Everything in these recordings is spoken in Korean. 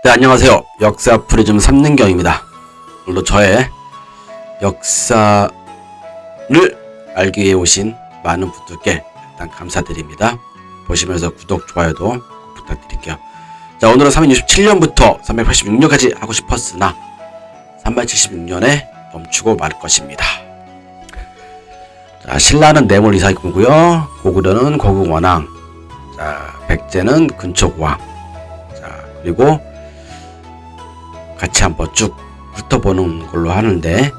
네, 안녕하세요. 역사 프리즘 삼능경입니다. 오늘도 저의 역사를 알기 위해 오신 많은 분들께 일단 감사드립니다. 보시면서 구독, 좋아요도 꼭 부탁드릴게요. 자, 오늘은 367년부터 386년까지 하고 싶었으나 376년에 멈추고 말 것입니다. 자, 신라는 내몰 이사기고요. 고구려는 고궁원왕. 자, 백제는 근촉왕. 자, 그리고 같이 한번 쭉 훑어보는 걸로 하는데,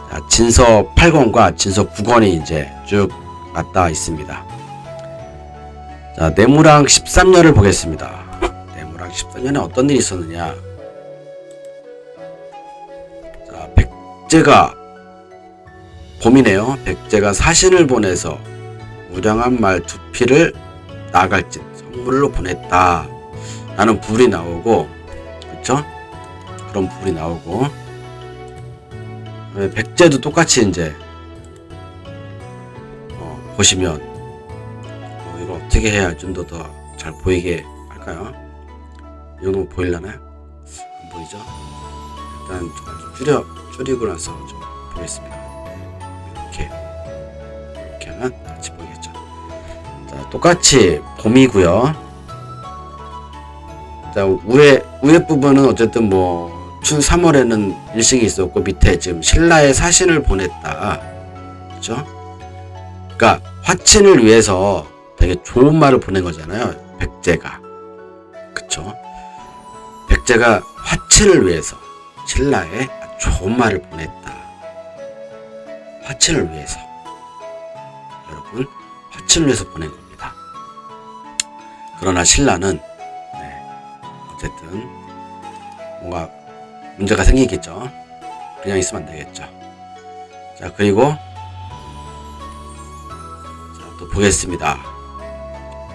자, 진서 8권과 진서 9권이 이제 쭉 맞닿아 있습니다. 자, 내무랑 13년을 보겠습니다. 내무랑 13년에 어떤 일이 있었느냐. 자, 백제가 봄이네요. 백제가 사신을 보내서 우량한 말 2피를 나갈짓 선물로 보냈다 라는 불이 나오고, 그쵸? 그런 불이 나오고, 백제도 똑같이 이제 보시면 이거 어떻게 해야 좀 더 잘 보이게 할까요? 이 정도 보이려나요? 안 보이죠? 일단 좀 줄이고 나서 좀 보겠습니다. 이렇게 하면 같이 보이겠죠? 자, 똑같이 봄이고요. 자, 위에 부분은 어쨌든 뭐 춘 3월에는 일식이 있었고, 밑에 지금 신라의 사신을 보냈다, 그렇죠? 그러니까 화친을 위해서 되게 좋은 말을 보낸 거잖아요, 백제가. 그쵸? 백제가 화친을 위해서 신라에 좋은 말을 보냈다. 화친을 위해서, 여러분, 화친을 위해서 보낸 겁니다. 그러나 신라는 어쨌든 뭔가 문제가 생기겠죠. 그냥 있으면 안 되겠죠. 자, 그리고 자, 또 보겠습니다.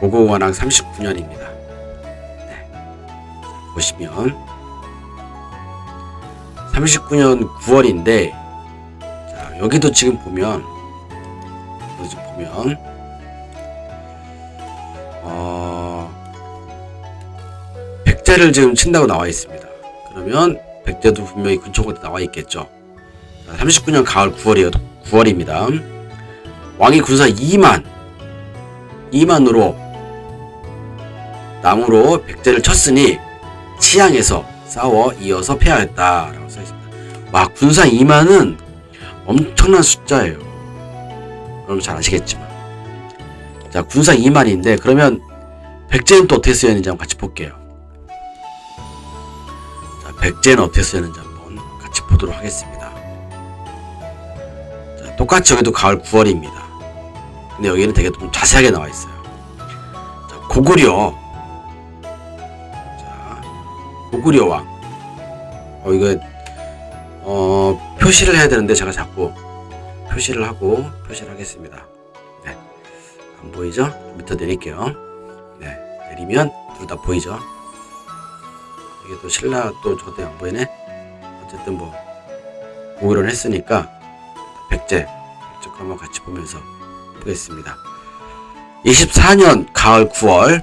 고궁원왕 39년입니다. 네. 자, 보시면 39년 9월인데, 자, 여기도 지금 보면 백제를 지금 친다고 나와 있습니다. 그러면 백제도 분명히 근촉으로 나와 있겠죠. 39년 가을 9월입니다. 왕이 군사 2만으로 남으로 백제를 쳤으니 치양에서 싸워 이어서 패하였다라고 써 있습니다. 와, 군사 2만은 엄청난 숫자예요. 여러분 잘 아시겠지만. 자, 군사 2만인데 그러면 백제는 또 어떻게 쓰였는지 한번 같이 볼게요. 백제는 어떻게 쓰였는지 한번 같이 보도록 하겠습니다. 자, 똑같이 여기도 가을 9월입니다. 근데 여기는 되게 좀 자세하게 나와 있어요. 자, 고구려. 자, 고구려 왕. 이거 표시를 해야 되는데 제가 자꾸 표시를 하겠습니다. 네. 안 보이죠? 밑에 내릴게요. 네. 내리면 둘 다 보이죠? 이게 또 신라 또 저도 안 보이네. 어쨌든 뭐 고구려를 했으니까 백제 한번 같이 보면서 보겠습니다. 24년 가을 9월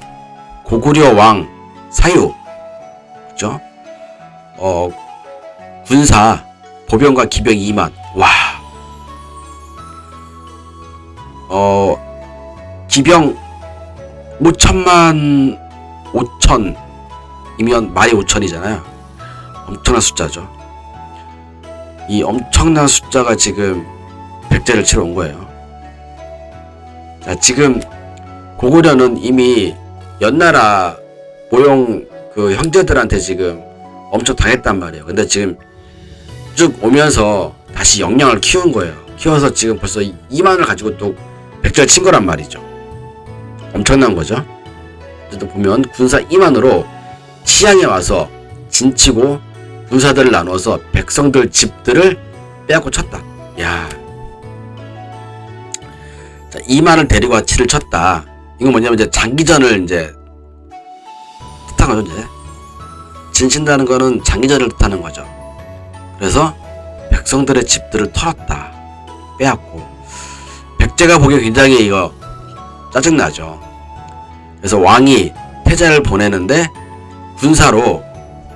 고구려 왕 사유, 그죠? 군사 보병과 기병 2만. 와. 기병 5천만 5천 이면 말이 5천이잖아요. 엄청난 숫자죠. 이 엄청난 숫자가 지금 백제를 치러 온 거예요. 자, 지금 고구려는 이미 연나라 모용 그 형제들한테 지금 엄청 당했단 말이에요. 근데 지금 쭉 오면서 다시 역량을 키운 거예요. 키워서 지금 벌써 2만을 가지고 또 백제를 친 거란 말이죠. 엄청난 거죠. 또 보면 군사 2만으로 치양에 와서 진치고 군사들을 나눠서 백성들 집들을 빼앗고 쳤다. 야, 자, 2만을 데리고 치를 쳤다. 이건 뭐냐면 이제 장기전을 이제 뜻한 거죠. 이제 진친다는 거는 장기전을 뜻하는 거죠. 그래서 백성들의 집들을 털었다, 빼앗고. 백제가 보기에 굉장히 이거 짜증나죠. 그래서 왕이 태자를 보내는데 군사로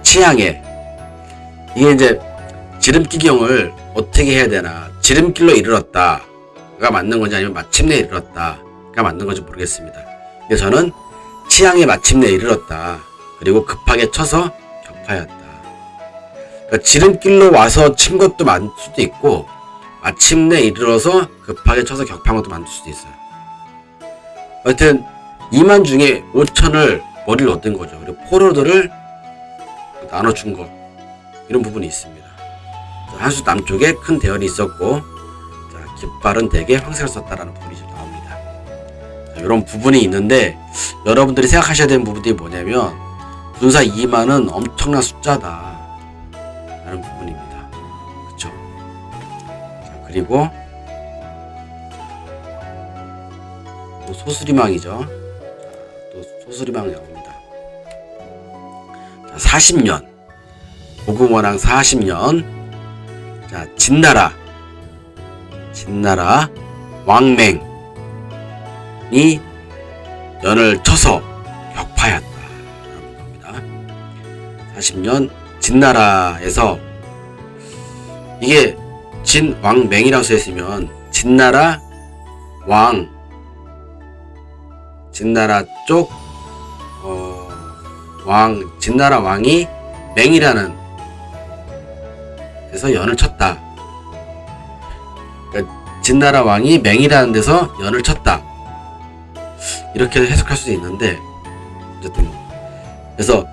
치양에 이게 이제 지름기경을 어떻게 해야 되나, 지름길로 이르렀다가 맞는 건지 아니면 마침내 이르렀다가 맞는 건지 모르겠습니다. 근데 저는 치양에 마침내 이르렀다, 그리고 급하게 쳐서 격파하였다. 그러니까 지름길로 와서 친 것도 많을 수도 있고 마침내 이르러서 급하게 쳐서 격파한 것도 많을 수도 있어요. 하여튼 2만 중에 5천을 머리를 얻은 거죠. 그리고 포로들을 나눠준 것, 이런 부분이 있습니다. 한수 남쪽에 큰 대열이 있었고, 자, 깃발은 대개 황색을 썼다라는 부분이 좀 나옵니다. 자, 이런 부분이 있는데 여러분들이 생각하셔야 되는 부분이 뭐냐면 군사 2만은 엄청난 숫자다 라는 부분입니다. 그쵸? 자, 그리고 또 소수리망이죠. 또 소수리망이 나옵니다. 자, 40년 고궁원왕 40년, 자, 진나라 왕맹이 연을 쳐서 격파하였다라는 겁니다. 40년 진나라에서, 이게 진왕맹이라고 써있으면 진나라 쪽 진나라 왕이 맹이라는 데서 연을 쳤다. 그러니까 진나라 왕이 맹이라는 데서 연을 쳤다, 이렇게 해석할 수도 있는데, 어쨌든 그래서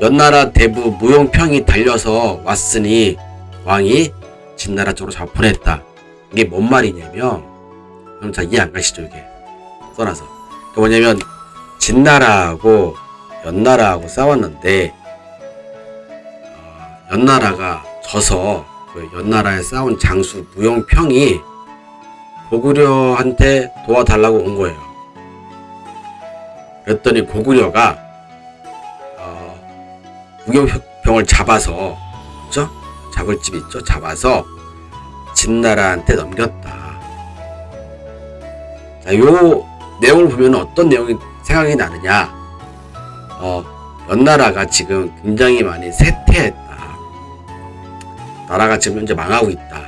연나라 대부 무용평이 달려서 왔으니 왕이 진나라 쪽으로 잡아 보냈다. 이게 뭔 말이냐면, 그럼 잘 이해 안 가시죠? 이게 써놔서. 그러니까 뭐냐면 진나라하고 연나라하고 싸웠는데 연나라가 져서 그 연나라에 싸운 장수 무용평이 고구려한테 도와달라고 온 거예요. 그랬더니 고구려가 무용평을 잡아서, 그렇죠? 잡을 집 있죠? 잡아서 진나라한테 넘겼다. 자, 요 내용을 보면 어떤 내용이 생각이 나느냐? 연나라가 지금 굉장히 많이 쇠퇴했다. 나라가 지금 현재 망하고 있다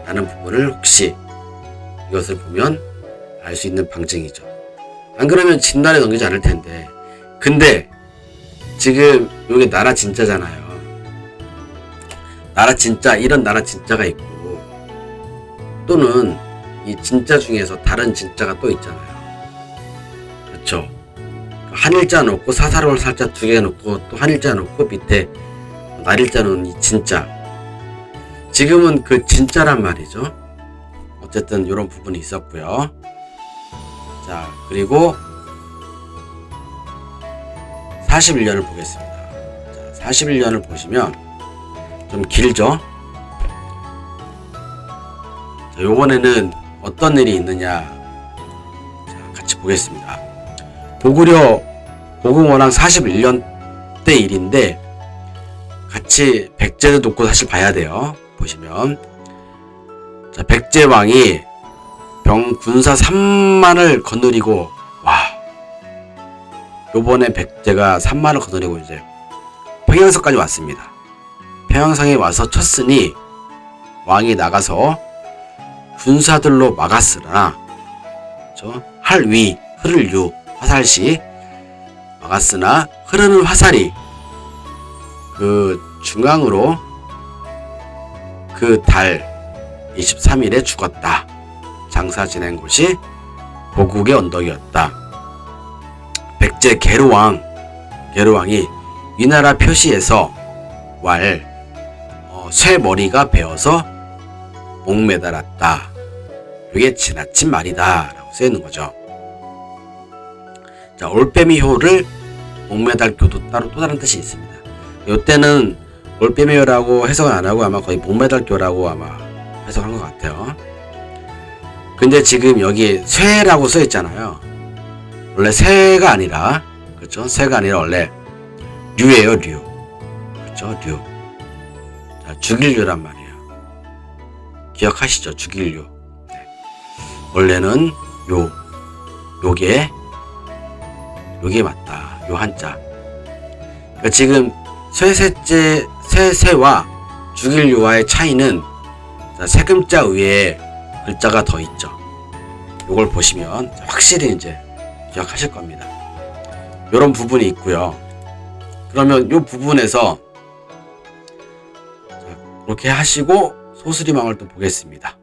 라는 부분을 혹시 이것을 보면 알 수 있는 방증이죠. 안 그러면 진나라에 넘기지 않을 텐데. 근데 지금 이게 나라 진짜잖아요. 나라 진짜, 이런 나라 진짜가 있고, 또는 이 진짜 중에서 다른 진짜가 또 있잖아요. 그렇죠? 한일자 놓고 사사로울 살자 2개 놓고 또 한일자 놓고 밑에 날일자 놓은 이 진짜, 지금은 그 진짜란 말이죠. 어쨌든 이런 부분이 있었고요. 자, 그리고 41년을 보겠습니다. 자, 41년을 보시면 좀 길죠? 자, 요번에는 어떤 일이 있느냐, 자, 같이 보겠습니다. 고궁원왕 41년 때 일인데 같이 백제도 놓고 사실 봐야 돼요. 보시면, 자, 백제왕이 군사 3만을 거느리고, 와, 요번에 백제가 3만을 거느리고 이제 평양성까지 왔습니다. 평양성에 와서 쳤으니 왕이 나가서 군사들로 막았으나, 그렇죠? 할위, 흐를유, 화살시 막았으나 흐르는 화살이 그 중앙으로 그 달 23일에 죽었다. 장사 지낸 곳이 고국의 언덕이었다. 백제 계루왕이 위나라 표시에서 쇠 머리가 베어서 목매달았다. 이게 지나친 말이다 라고 쓰여있는 거죠. 자, 올빼미효를 목매달교도 따로 또 다른 뜻이 있습니다. 이때는 올빼미효라고 해석은 안 하고 아마 거의 목매달교라고 아마 해석한 것 같아요. 근데 지금 여기 쇠라고 써 있잖아요. 원래 새가 아니라, 그렇죠? 새가 아니라 원래 류예요, 류. 그렇죠? 류. 자, 죽일류란 말이에요. 기억하시죠? 죽일류. 네. 원래는 요게 맞다. 요 한자. 그러니까 지금 쇠세와 주길유화의 차이는 세 글자 위에 글자가 더 있죠. 이걸 보시면 확실히 이제 기억하실 겁니다. 이런 부분이 있고요. 그러면 이 부분에서 이렇게 하시고 소수림왕을 또 보겠습니다.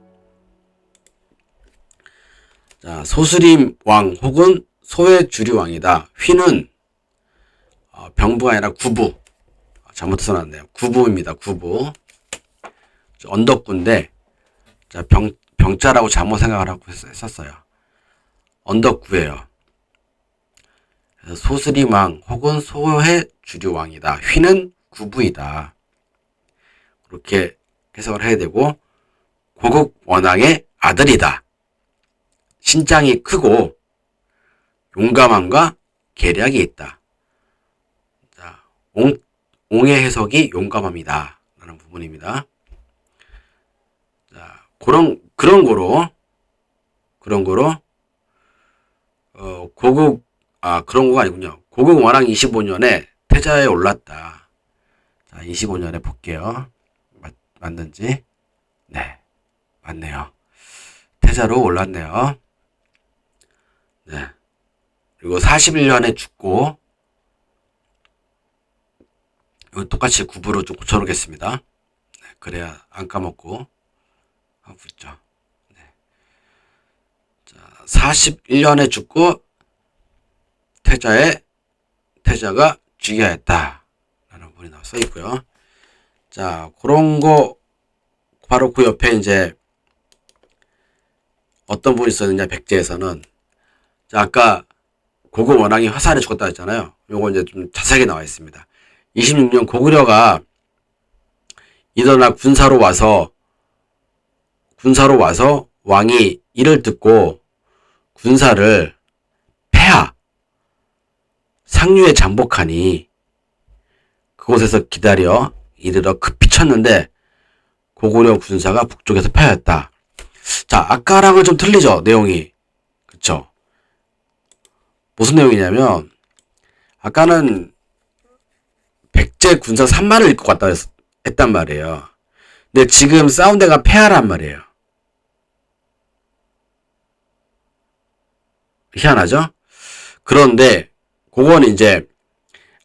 자, 소수림왕 혹은 소외주리왕이다. 휘는 병부가 아니라 구부. 잘못 써놨네요. 구부입니다. 구부. 언덕구인데, 자, 병자라고 잘못 생각을 하고 했었어요. 언덕구예요. 소수림왕 혹은 소외주리왕이다. 휘는 구부이다. 그렇게 해석을 해야 되고, 고국원왕의 아들이다. 신장이 크고 용감함과 계략이 있다. 자, 옹의 해석이 용감함이다. 라는 부분입니다. 자, 그런 거로, 그런 거가 아니군요. 고국 원왕 25년에 태자에 올랐다. 자, 25년에 볼게요. 맞는지? 네, 맞네요. 태자로 올랐네요. 네. 그리고 41년에 죽고, 이거 똑같이 구부로 좀 고쳐놓겠습니다. 네, 그래야 안 까먹고 하고 있죠. 네. 자, 41년에 죽고 태자가 즉위하였다 라는 부분이 써 있고요. 자, 그런 거 바로 그 옆에 이제 어떤 분이 있었느냐, 백제에서는. 자, 아까 고구 원왕이 화살에 죽었다 했잖아요. 요거 이제 좀 자세하게 나와 있습니다. 26년 고구려가 일어나 군사로 와서 왕이 이를 듣고 군사를 폐하 상류에 잠복하니 그곳에서 기다려 이르러 급히 쳤는데 고구려 군사가 북쪽에서 패하였다. 자, 아까랑은 좀 틀리죠, 내용이. 그쵸? 무슨 내용이냐면, 아까는 백제 군사 3만을 입고 갔다 했단 말이에요. 근데 지금 싸운 데가 폐하란 말이에요. 희한하죠? 그런데, 그건 이제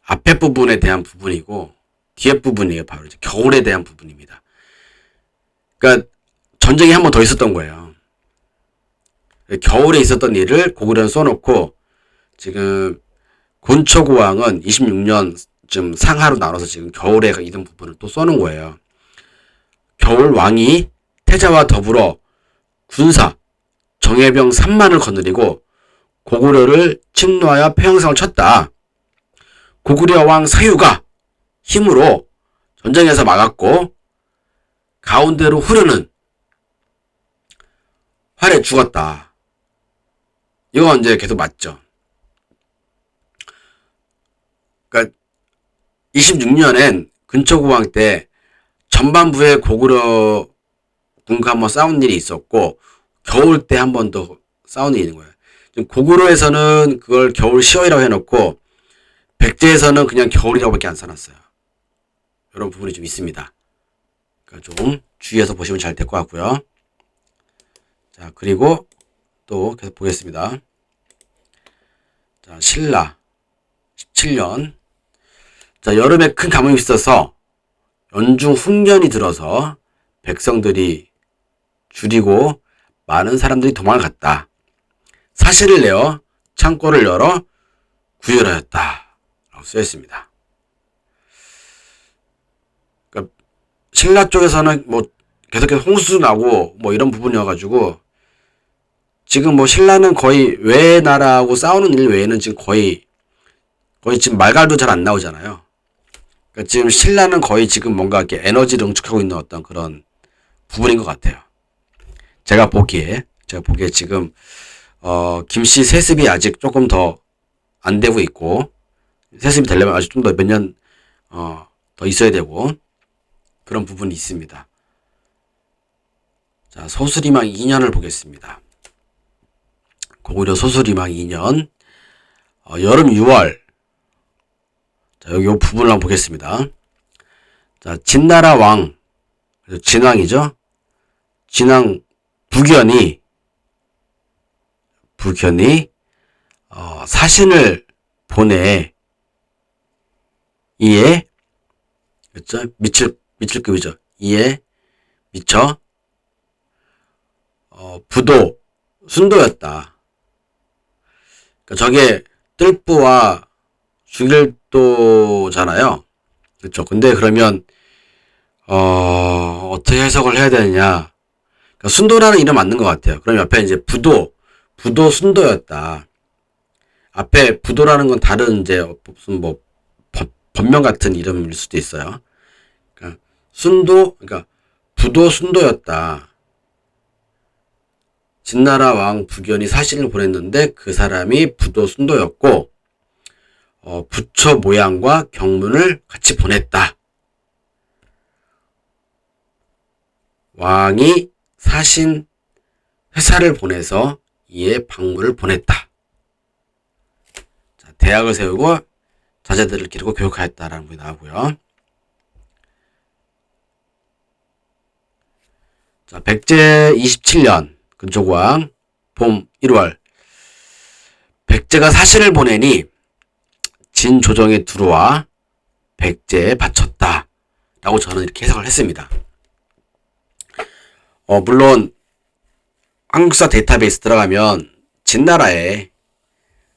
앞에 부분에 대한 부분이고, 뒤에 부분이에요. 바로 이제 겨울에 대한 부분입니다. 그러니까, 전쟁이 한 번 더 있었던 거예요. 겨울에 있었던 일을 고구려는 써놓고, 지금 곤초고왕은 26년쯤 상하로 나눠서 지금 겨울에 있던 부분을 또 써놓은 거예요. 겨울 왕이 태자와 더불어 군사 정예병 3만을 거느리고 고구려를 침노하여 폐영상을 쳤다. 고구려 왕 사유가 힘으로 전쟁에서 막았고 가운데로 후려는 활에 죽었다. 이건 이제 계속 맞죠. 그러니까 26년엔 근초고왕 때 전반부에 고구려 군과 한번 싸운 일이 있었고 겨울 때 한 번 더 싸운 일이 있는 거예요. 지금 고구려에서는 그걸 겨울 시월이라고 해놓고 백제에서는 그냥 겨울이라고밖에 안 써놨어요. 이런 부분이 좀 있습니다. 그러니까 좀 주의해서 보시면 잘 될 것 같고요. 자, 그리고 또 계속 보겠습니다. 자, 신라 17년. 자, 여름에 큰 가뭄이 있어서 연중 흉년이 들어서 백성들이 줄이고 많은 사람들이 도망을 갔다. 사실을 내어 창고를 열어 구열하였다. 라고 쓰여있습니다. 그러니까 신라 쪽에서는 뭐 계속해서 홍수 나고 뭐 이런 부분이어가지고 지금 뭐 신라는 거의 외의 나라하고 싸우는 일 외에는 지금 거의 지금 말갈도 잘 안 나오잖아요. 그러니까 지금 신라는 거의 지금 뭔가 이렇게 에너지를 응축하고 있는 어떤 그런 부분인 것 같아요. 제가 보기에 지금 김씨 세습이 아직 조금 더 안 되고 있고 세습이 되려면 아직 좀 더 몇 년 더 있어야 되고 그런 부분이 있습니다. 자, 소수리망 2년을 보겠습니다. 고구려 소수리망 2년 여름 6월. 자, 자, 여기 요 부분을 한번 보겠습니다. 자, 진나라 왕, 진왕이죠. 진왕 북연이 사신을 보내. 이에, 그렇죠? 미칠급이죠. 이에 미쳐 부도 순도였다. 그러니까 저게 뜰부와 죽일도잖아요. 그렇죠. 근데 그러면 어떻게 해석을 해야 되느냐? 그러니까 순도라는 이름 맞는 것 같아요. 그럼 옆에 이제 부도 순도였다. 앞에 부도라는 건 다른 이제 무슨 뭐 법명 같은 이름일 수도 있어요. 그러니까 그러니까 부도 순도였다. 진나라 왕 북연이 사신을 보냈는데 그 사람이 부도 순도였고 부처 모양과 경문을 같이 보냈다. 왕이 사신 회사를 보내서 이에 방문을 보냈다. 자, 대학을 세우고 자제들을 기르고 교육하였다라는 부분이 나오고요. 자, 백제 27년 근초고왕 봄 1월 백제가 사신을 보내니 진조정이 들어와 백제에 바쳤다. 라고 저는 이렇게 해석을 했습니다. 물론 한국사 데이터베이스 들어가면 진나라에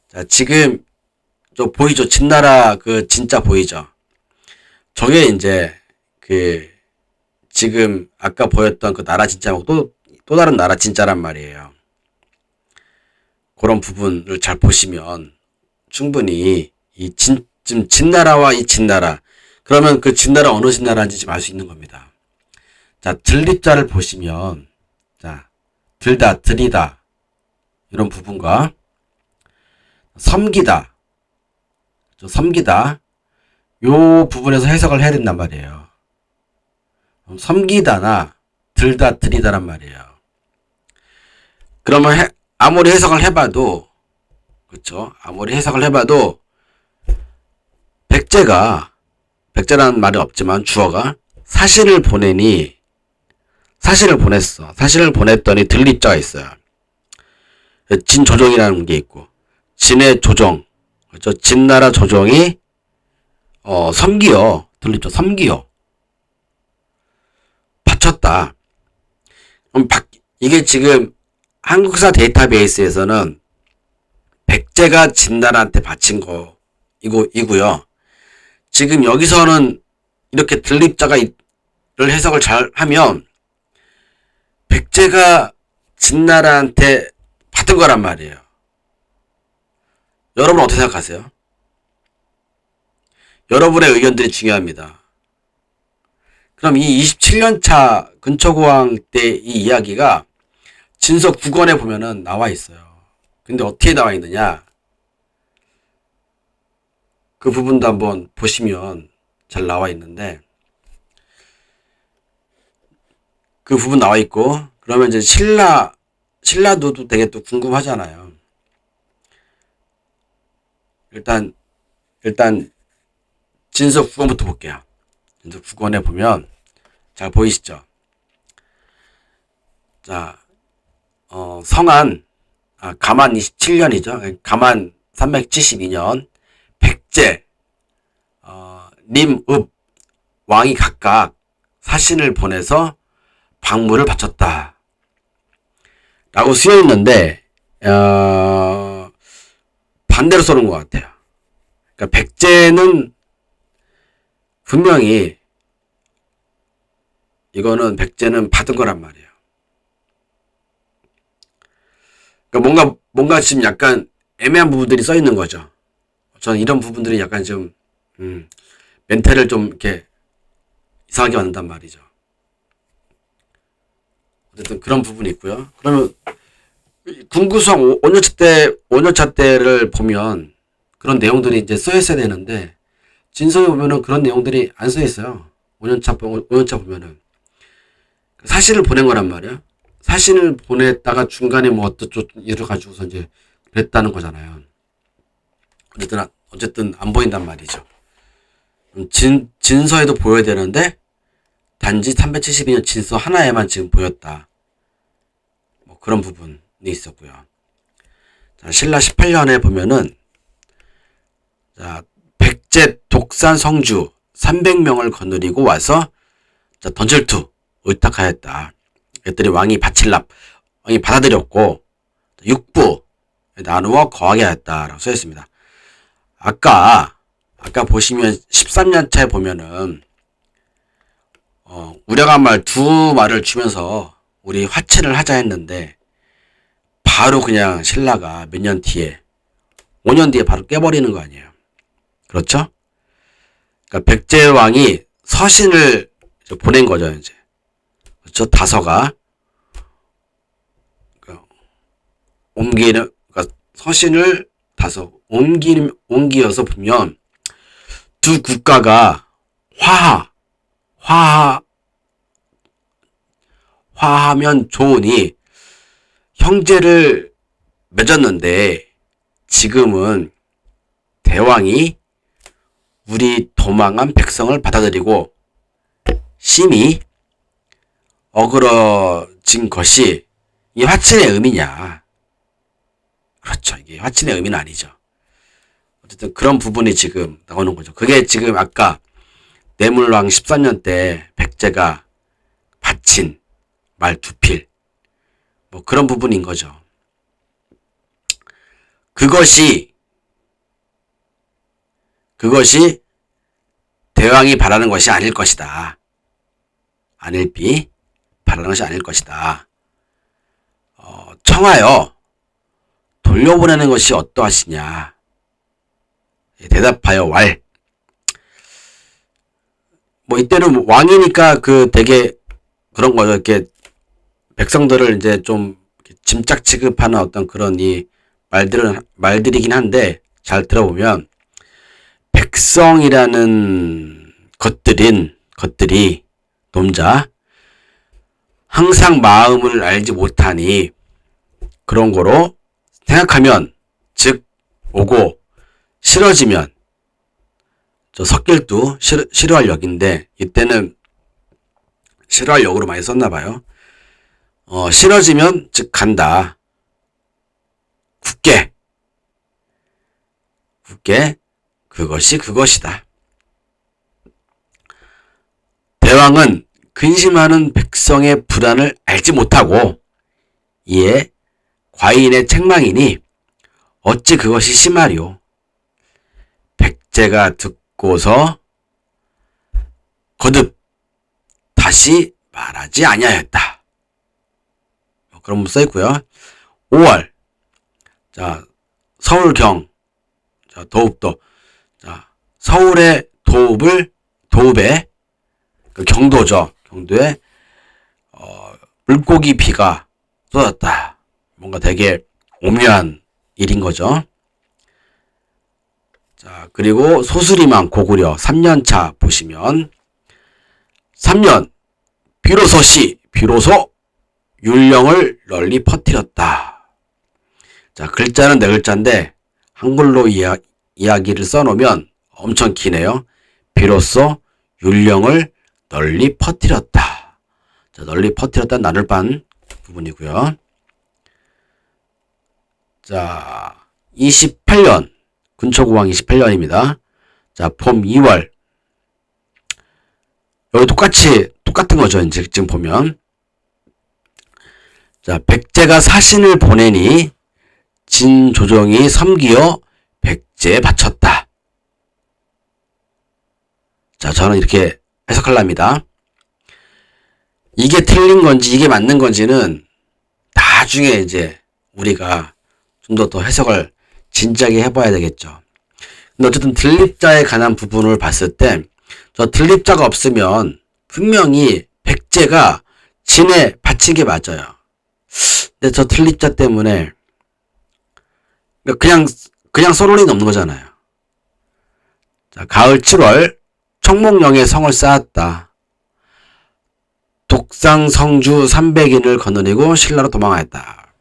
자, 지금 저 보이죠? 진나라 그 진짜 보이죠? 저게 이제 그 지금 아까 보였던 그 나라 진짜하고 또 다른 나라 진짜란 말이에요. 그런 부분을 잘 보시면 충분히 지금 진나라와 이 진나라 그러면 그 진나라 어느 진나라인지 지금 알 수 있는 겁니다. 자, 들립자를 보시면 자, 들이다 이런 부분과 섬기다 요 부분에서 해석을 해야 된단 말이에요. 섬기다나 들이다란 말이에요. 그러면 아무리 해석을 해봐도 그렇죠. 아무리 해석을 해봐도 백제라는 말이 없지만 주어가 사신을 보냈어. 사신을 보냈더니 들립자가 있어요. 진조정이라는 게 있고 진의 조정 그렇죠. 진나라 조정이 섬기요. 들립자 섬기요. 바쳤다. 그럼 이게 지금 한국사 데이터베이스에서는 백제가 진나라한테 바친 거 이고요. 지금 여기서는 이렇게 들립자를 해석을 잘 하면 백제가 진나라한테 받은 거란 말이에요. 여러분 어떻게 생각하세요? 여러분의 의견들이 중요합니다. 그럼 이 27년차 근초고왕 때 이 이야기가 진서 9권에 보면은 나와 있어요. 근데 어떻게 나와 있느냐? 그 부분도 한번 보시면 잘 나와 있는데 그 부분 나와 있고 그러면 이제 신라도 되게 또 궁금하잖아요. 일단 진서 9권부터 볼게요. 진서 9권에 보면 잘 보이시죠? 자, 가만 27년이죠. 가만 372년 백제, 림, 읍, 왕이 각각 사신을 보내서 방문을 바쳤다. 라고 쓰여 있는데, 반대로 써놓은 것 같아요. 그러니까 백제는 분명히 이거는 백제는 받은 거란 말이에요. 그러니까 뭔가 지금 약간 애매한 부분들이 써 있는 거죠. 저는 이런 부분들이 약간 좀 멘탈을 좀 이렇게 이상하게 만든단 말이죠. 어쨌든 그런 부분이 있고요. 그러면 군구수학 5년차 때를 보면 그런 내용들이 이제 써 있어야 되는데 진서에 보면은 그런 내용들이 안 써 있어요. 5년차 보면은 사신을 보낸 거란 말이야. 사신을 보냈다가 중간에 뭐 어쩌고 이래 가지고서 이제 그랬다는 거잖아요. 어쨌든 안 보인단 말이죠. 진서에도 보여야 되는데 단지 372년 진서 하나에만 지금 보였다. 뭐 그런 부분이 있었고요. 자, 신라 18년에 보면은 자, 백제 독산 성주 300명을 거느리고 와서 자, 던질투 의탁하였다. 그랬더니 왕이 받아들였고 육부 나누어 거하게 하였다라고 써있습니다. 아까 보시면 13년 차에 보면은 우량한 말 두 말을 주면서 우리 화친을 하자 했는데 바로 그냥 신라가 몇 년 뒤에 5년 뒤에 바로 깨버리는 거 아니에요. 그렇죠? 그러니까 백제왕이 서신을 보낸 거죠, 이제. 그렇죠? 다서가 옮기는, 그러니까 서신을 다서 옮기어서 보면 두 국가가 화하면 좋으니 형제를 맺었는데 지금은 대왕이 우리 도망한 백성을 받아들이고 심히 어그러진 것이 이 화친의 의미냐. 그렇죠. 이게 화친의 의미는 아니죠. 어쨌든 그런 부분이 지금 나오는 거죠. 그게 지금 아까 내물왕 13년 때 백제가 바친 말 두 필. 뭐 그런 부분인 거죠. 그것이 대왕이 바라는 것이 아닐 것이다. 아닐비 바라는 것이 아닐 것이다. 청하여 돌려보내는 것이 어떠하시냐. 대답하여 왈. 뭐 이때는 왕이니까 되게 그런 거죠. 이렇게 백성들을 이제 좀 짐짝 취급하는 어떤 그런 이 말들이긴 한데 잘 들어보면 백성이라는 것들이 놈자 항상 마음을 알지 못하니 그런 거로 생각하면 즉 오고 싫어지면 저 섞일도 싫어할 역인데 이때는 싫어할 역으로 많이 썼나봐요. 싫어지면 즉 간다. 굳게 그것이 그것이다. 대왕은 근심하는 백성의 불안을 알지 못하고 이에 과인의 책망이니 어찌 그것이 심하리오. 백제가 듣고서 거듭 다시 말하지 아니하였다. 그런 분 써있고요. 5월 자 서울경 자 도읍도 자 서울의 도읍에 그 경도죠. 경도에 물고기 비가 쏟았다. 뭔가 되게 오묘한 일인 거죠. 자 그리고 소수리만 고구려 3년차 보시면 3년 비로소 율령을 널리 퍼뜨렸다. 자 글자는 네 글자인데 한글로 이야기를 써놓으면 엄청 기네요. 비로소 율령을 널리 퍼뜨렸다. 자 널리 퍼뜨렸다는 나눌반 부분이고요. 자 28년 근초고왕 28년입니다. 자 봄 2월 여기 똑같은 거죠. 이제 지금 보면 자 백제가 사신을 보내니 진조정이 섬기어 백제에 바쳤다. 자 저는 이렇게 해석하랍니다. 이게 틀린 건지 이게 맞는 건지는 나중에 이제 우리가 좀 더 해석을 진지하게 해봐야 되겠죠. 근데 어쨌든 들립자에 관한 부분을 봤을 때 저 들립자가 없으면 분명히 백제가 진에 바친 게 맞아요. 근데 저 들립자 때문에 그냥 서론이 넘는 거잖아요. 자 가을 7월 청목령에 성을 쌓았다. 독상 성주 300인을 거느리고 신라로 도망하였다.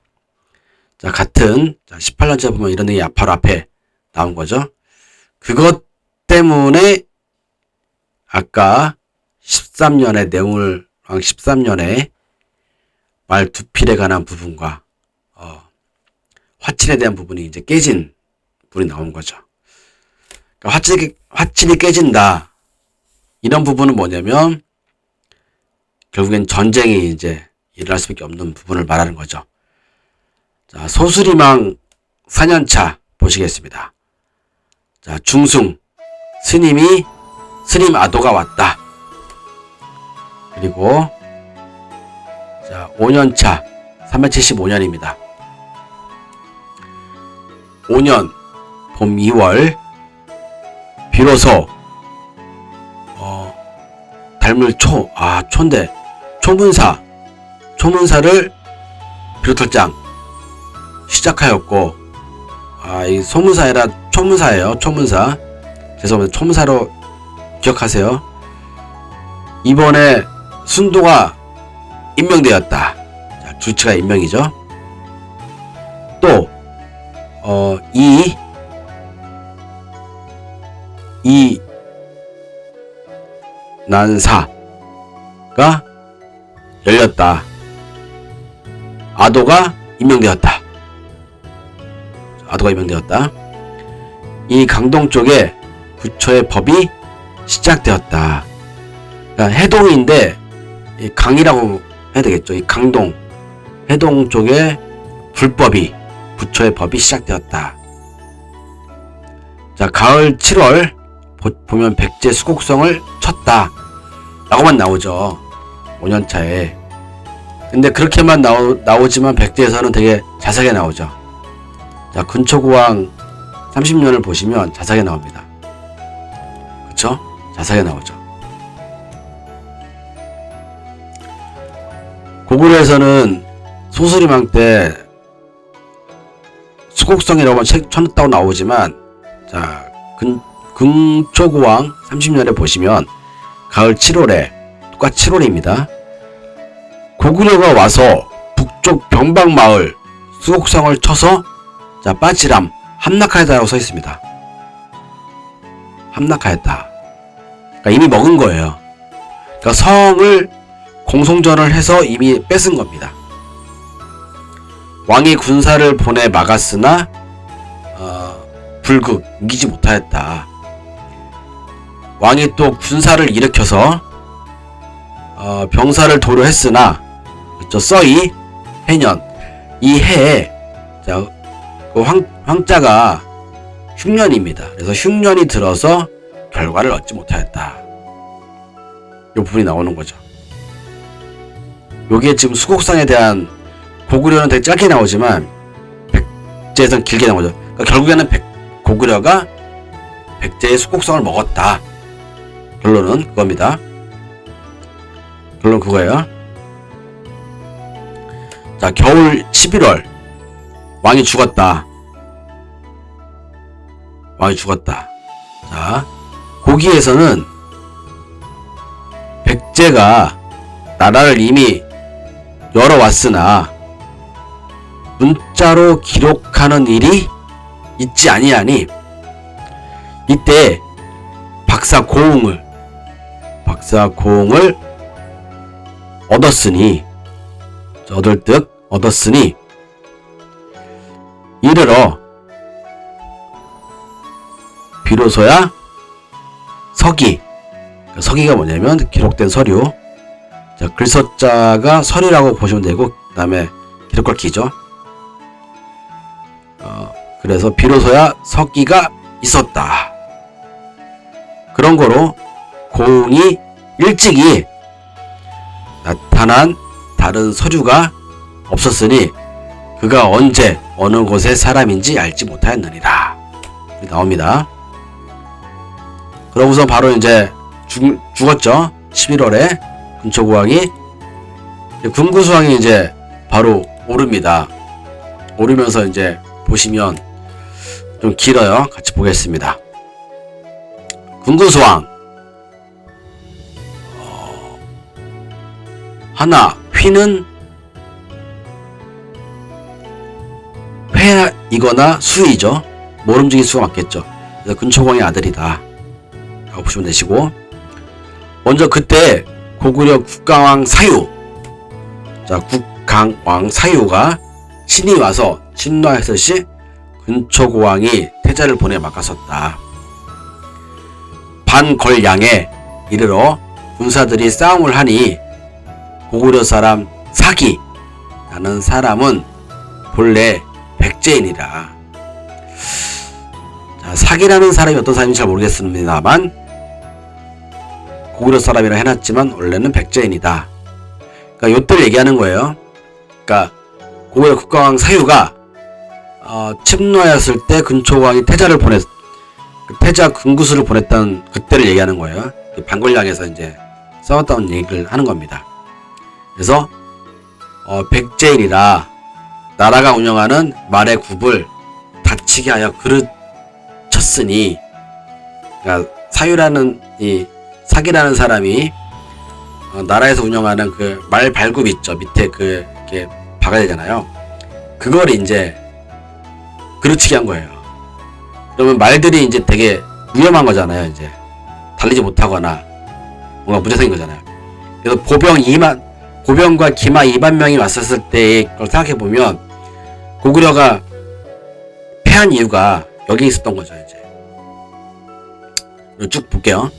자 같은 18년째 보면 이런 얘기 바로 앞에 나온 거죠. 그것 때문에 아까 13년의 뇌물왕 13년의 말 두필에 관한 부분과 화친에 대한 부분이 이제 깨진 부분이 나온 거죠. 그러니까 화친이 깨진다. 이런 부분은 뭐냐면 결국엔 전쟁이 이제 일어날 수밖에 없는 부분을 말하는 거죠. 자, 소수리망 4년차 보시겠습니다. 자, 중승 스님 아도가 왔다. 그리고 자, 5년차 375년입니다. 5년 봄 2월 비로소 닮을 초인데 초문사를 비롯할 장 시작하였고, 이 소문사 아니라 초문사예요. 초문사. 죄송합니다. 초문사로 기억하세요. 이번에 순도가 임명되었다. 자, 주치가 임명이죠. 또 이 난사가 열렸다. 아도가 임명되었다. 이 강동 쪽에 부처의 법이 시작되었다. 그러니까 해동인데 이 강이라고 해야 되겠죠. 이 강동 해동 쪽에 부처의 법이 시작되었다. 자, 가을 7월 보면 백제 수곡성을 쳤다 라고만 나오죠. 5년차에. 근데 그렇게만 나오지만 백제에서는 되게 자세하게 나오죠. 자, 근초구왕 30년을 보시면 자세하게 나옵니다. 그쵸? 자세하게 나오죠. 고구려에서는 소수리망 때 수곡성이라고 쳐놨다고 나오지만, 자, 근초구왕 30년에 보시면 가을 7월에 똑같이 7월입니다. 고구려가 와서 북쪽 병박마을 수곡성을 쳐서 자, 빠지람 함락하였다라고 써 있습니다. 함락하였다. 그러니까 이미 먹은 거예요. 그러니까 성을 공송전을 해서 이미 뺏은 겁니다. 왕이 군사를 보내 막았으나 불극 이기지 못하였다. 왕이 또 군사를 일으켜서 병사를 도료했으나, 그렇죠? 써이 해년, 이 해에 자, 그 황자가 흉년입니다. 그래서 흉년이 들어서 결과를 얻지 못하였다. 이 부분이 나오는 거죠. 요게 지금 수곡상에 대한, 고구려는 되게 짧게 나오지만 백제에서는 길게 나오죠. 그러니까 결국에는 고구려가 백제의 수곡성을 먹었다. 결론은 그겁니다. 결론 그거예요. 자, 겨울 11월 왕이 죽었다. 자, 고기에서는 백제가 나라를 이미 열어왔으나 문자로 기록하는 일이 있지 아니하니, 이때 박사고흥을 얻었으니 이르러 비로소야 서기가 뭐냐면 기록된 서류. 자, 글서자가 서류라고 보시면 되고, 그 다음에 기록할 기죠. 그래서 비로소야 서기가 있었다. 그런 거로 고흥이 일찍이 나타난 다른 서류가 없었으니 그가 언제 어느 곳의 사람인지 알지 못하였느니라. 나옵니다. 그러고서 바로 이제 죽었죠. 11월에 근초구왕이. 군구수왕이 이제 바로 오릅니다. 오르면서 이제 보시면 좀 길어요. 같이 보겠습니다. 군구수왕 하나, 휘는 회이거나 수이죠. 모름지기 수가 맞겠죠. 그래서 근초구왕의 아들이다 라고 보시면 되시고, 먼저 그때 고구려 국강왕 사유, 자 국강왕 사유가 신이 와서 침노했을 시 근초고왕이 태자를 보내 막았었다. 반걸량에 이르러 군사들이 싸움을 하니 고구려 사람 사기라는 사람은 본래 백제인이라. 자, 사기라는 사람이 어떤 사람인지 잘 모르겠습니다만 고구려 사람이라 해놨지만 원래는 백제인이다. 그러니까 요때를 얘기하는 거예요. 그러니까 고구려 국가왕 사유가 침노하였을 때 근초고왕이 태자를 태자 근구수를 보냈던 그때를 얘기하는 거예요. 반걸량에서 이제 싸웠다는 얘기를 하는 겁니다. 그래서 백제인이라 나라가 운영하는 말의 굽을 다치게 하여 그르쳤으니, 그러니까 사유라는 이 사기라는 사람이 나라에서 운영하는 그 말 발굽 있죠. 밑에 그 이렇게 박아야 되잖아요. 그걸 이제 그르치게 한 거예요. 그러면 말들이 이제 되게 위험한 거잖아요. 이제 달리지 못하거나 뭔가 문제생긴 거잖아요. 그래서 보병과 기마 2만 명이 왔었을 때의 걸 생각해 보면 고구려가 패한 이유가 여기 있었던 거죠. 이제 쭉 볼게요.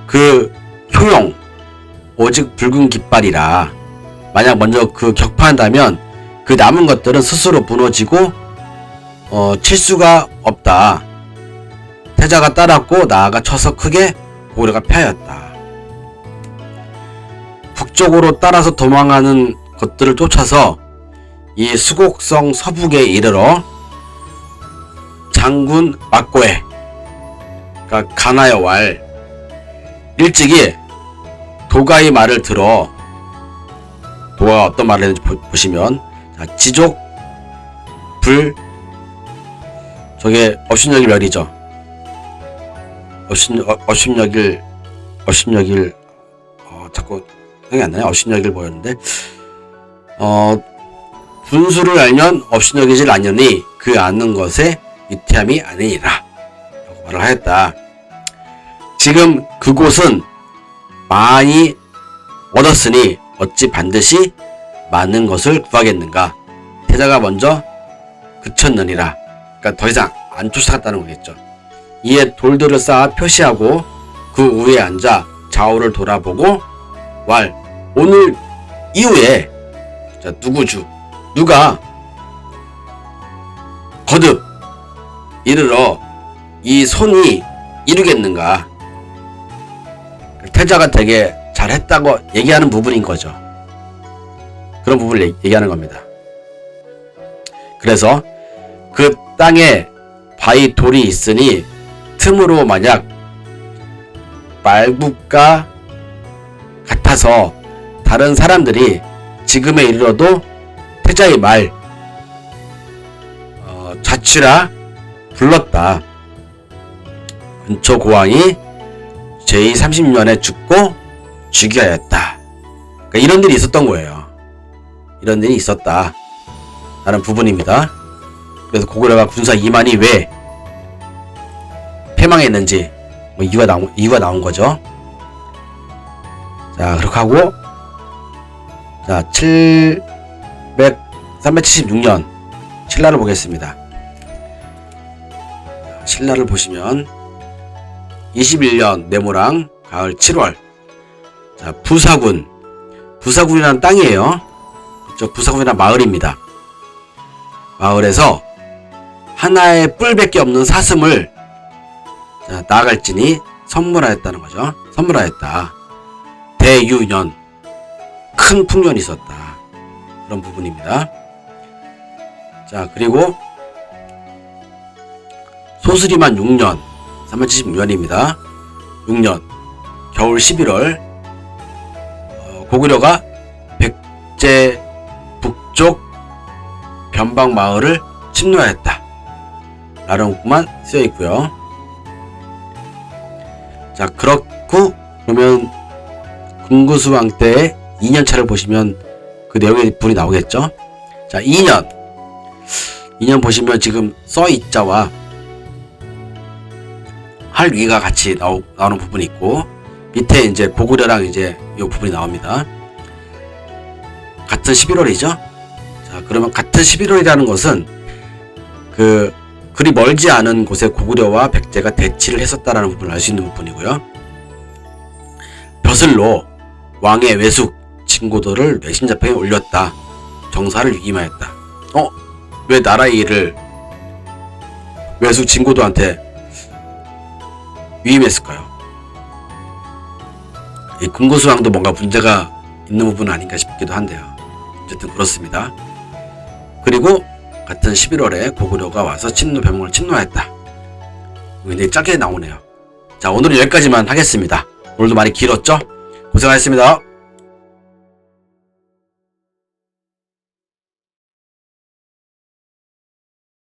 그 효용 오직 붉은 깃발이라, 만약 먼저 그 격파한다면 그 남은 것들은 스스로 무너지고 칠 수가 없다. 태자가 따랐고 나아가 쳐서 크게 고구려가 패하였다. 북쪽으로 따라서 도망하는 것들을 쫓아서 이 수곡성 서북에 이르러 장군 막고에, 그러니까 가나여 왈 일찍이 도가의 말을 들어, 도가 어떤 말을 했는지 보시면, 자, 지족 불, 저게 업신여길 멸이죠. 업신여길 자꾸 생각이 안 나네. 업신여길 뭐였는데, 분수를 알면 업신여기질 아니니 그 아는 것에 위태함이 아니니라 라고 말을 하였다. 지금 그곳은 많이 얻었으니 어찌 반드시 많은 것을 구하겠는가. 태자가 먼저 그쳤느니라. 그러니까 더 이상 안 쫓아갔다는 거겠죠. 이에 돌들을 쌓아 표시하고 그 위에 앉아 좌우를 돌아보고 왈 오늘 이후에, 자, 누가 거듭 이르러 이 손이 이루겠는가. 태자가 되게 잘했다고 얘기하는 부분인 거죠. 그런 부분을 얘기하는 겁니다. 그래서 그 땅에 바위 돌이 있으니 틈으로 만약 말국과 같아서 다른 사람들이 지금에 이르러도 태자의 말 자취라 불렀다. 근초고왕이 제30년에 죽고 즉위하였다. 그러니까 이런 일이 있었던 거예요. 이런 일이 있었다 라는 부분입니다. 그래서 고구려가 군사 2만이 왜 패망했는지 뭐 이유가 나온 거죠. 자, 그렇게 하고, 자, 376년 신라를 보겠습니다. 신라를 보시면 21년 네모랑 가을 7월, 자, 부사군이라는 땅이에요. 그쪽 부사군이라는 마을입니다. 마을에서 하나의 뿔밖에 없는 사슴을, 자, 나아갈지니 선물하였다는 거죠. 선물하였다. 대유년, 큰 풍년이 있었다. 그런 부분입니다. 자, 그리고 소수리만 6년, 376년입니다. 6년 겨울 11월 고구려가 백제 북쪽 변방 마을을 침노하였다 라는 것만 쓰여 있고요. 자, 그렇고 그러면 금구수왕 때의 2년차를 보시면 그 내용의 불이 나오겠죠. 자, 2년 보시면 지금 써있자와 할 위가 같이 나오는 부분이 있고, 밑에 이제 고구려랑 이제 이 부분이 나옵니다. 같은 11월이죠. 자, 그러면 같은 11월이라는 것은 그리 멀지 않은 곳에 고구려와 백제가 대치를 했었다라는 부분을 알 수 있는 부분이고요. 벼슬로 왕의 외숙 진고도를 뇌신자평에 올렸다. 정사를 위임하였다. 왜 나라의 일을 외숙 진고도한테 위임했을까요? 이 금고수왕도 뭔가 문제가 있는 부분은 아닌가 싶기도 한데요. 어쨌든 그렇습니다. 그리고 같은 11월에 고구려가 와서 병을 침노했다. 굉장히 짧게 나오네요. 자, 오늘은 여기까지만 하겠습니다. 오늘도 많이 길었죠? 고생하셨습니다.